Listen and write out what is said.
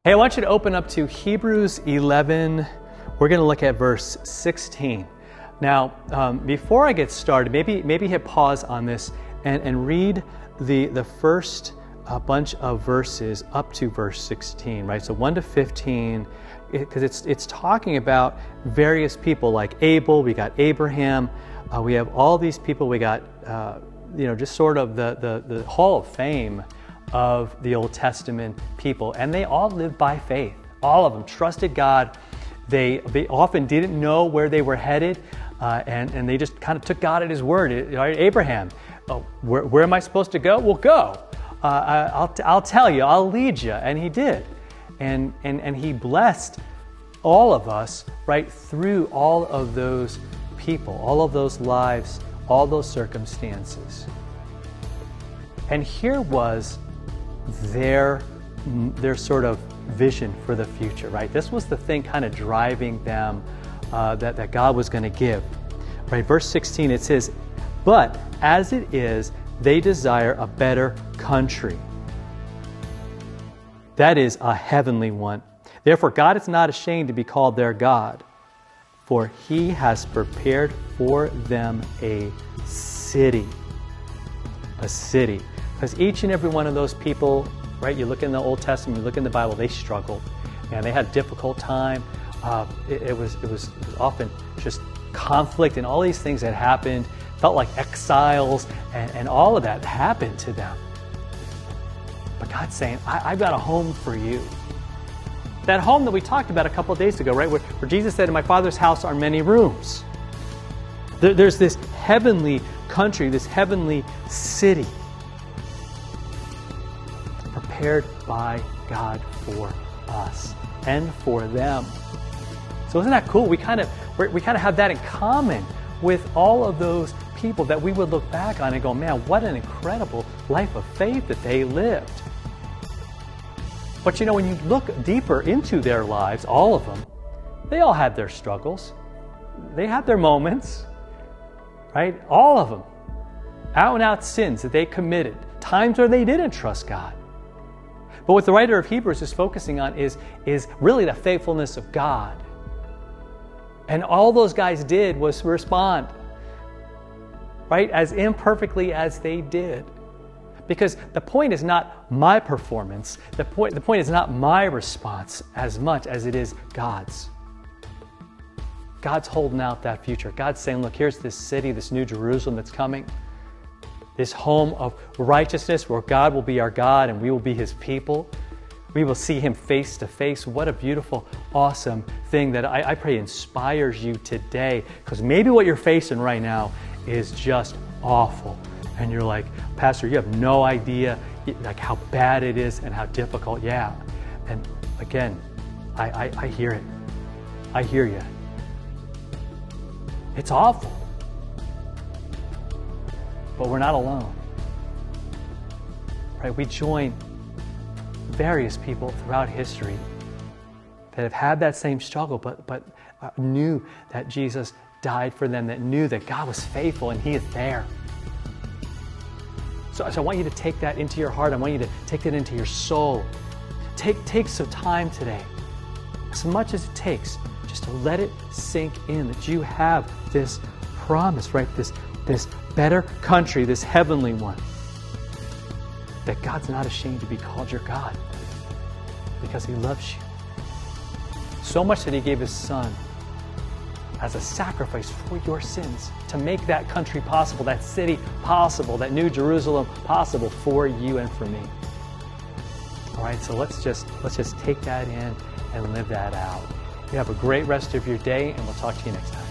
Hey, I want you to open up to Hebrews 11. We're going to look at verse 16. Now, before I get started, maybe hit pause on this and read the first bunch of verses up to verse 16, right? So 1 to 15, because it's talking about various people like Abel, we got Abraham, we have all these people, we got, just sort of the Hall of Fame of the Old Testament people, and they all lived by faith. All of them trusted God. They often didn't know where they were headed, and they just kind of took God at His word. Abraham, where am I supposed to go? Well, go. I'll tell you. I'll lead you, and he did, and he blessed all of us right through all of those people, all of those lives, all those circumstances. And here was their sort of vision for the future, right? This was the thing kind of driving them that God was going to give, right? Verse 16, it says, "But as it is, they desire a better country. That is a heavenly one. Therefore, God is not ashamed to be called their God, for He has prepared for them a city." A city. Because each and every one of those people, right, you look in the Old Testament, you look in the Bible, they struggled. And they had a difficult time. It was often just conflict and all these things that happened, felt like exiles, and all of that happened to them. But God's saying, I've got a home for you. That home that we talked about a couple of days ago, right, where Jesus said, "In my Father's house are many rooms." There's this heavenly country, this heavenly city, prepared by God for us and for them. So isn't that cool? We kind of have that in common with all of those people that we would look back on and go, man, what an incredible life of faith that they lived. But when you look deeper into their lives, all of them, they all had their struggles. They had their moments, right? All of them. Out and out sins that they committed. Times where they didn't trust God. But what the writer of Hebrews is focusing on is really the faithfulness of God. And all those guys did was respond, right? As imperfectly as they did. Because the point is not my performance. The point is not my response as much as it is God's. God's holding out that future. God's saying, look, here's this city, this new Jerusalem that's coming. This home of righteousness where God will be our God and we will be His people. We will see Him face to face. What a beautiful, awesome thing that I pray inspires you today. Because maybe what you're facing right now is just awful. And you're like, Pastor, you have no idea like how bad it is and how difficult. Yeah. And again, I hear it. I hear you. It's awful. But we're not alone, right? We join various people throughout history that have had that same struggle, but knew that Jesus died for them, that knew that God was faithful and He is there. So I want you to take that into your heart. I want you to take that into your soul. Take some time today, as much as it takes, just to let it sink in that you have this promise, right? This better country, this heavenly one. That God's not ashamed to be called your God because He loves you. So much that He gave His Son as a sacrifice for your sins to make that country possible, that city possible, that new Jerusalem possible for you and for me. All right, so let's just take that in and live that out. You have a great rest of your day, and we'll talk to you next time.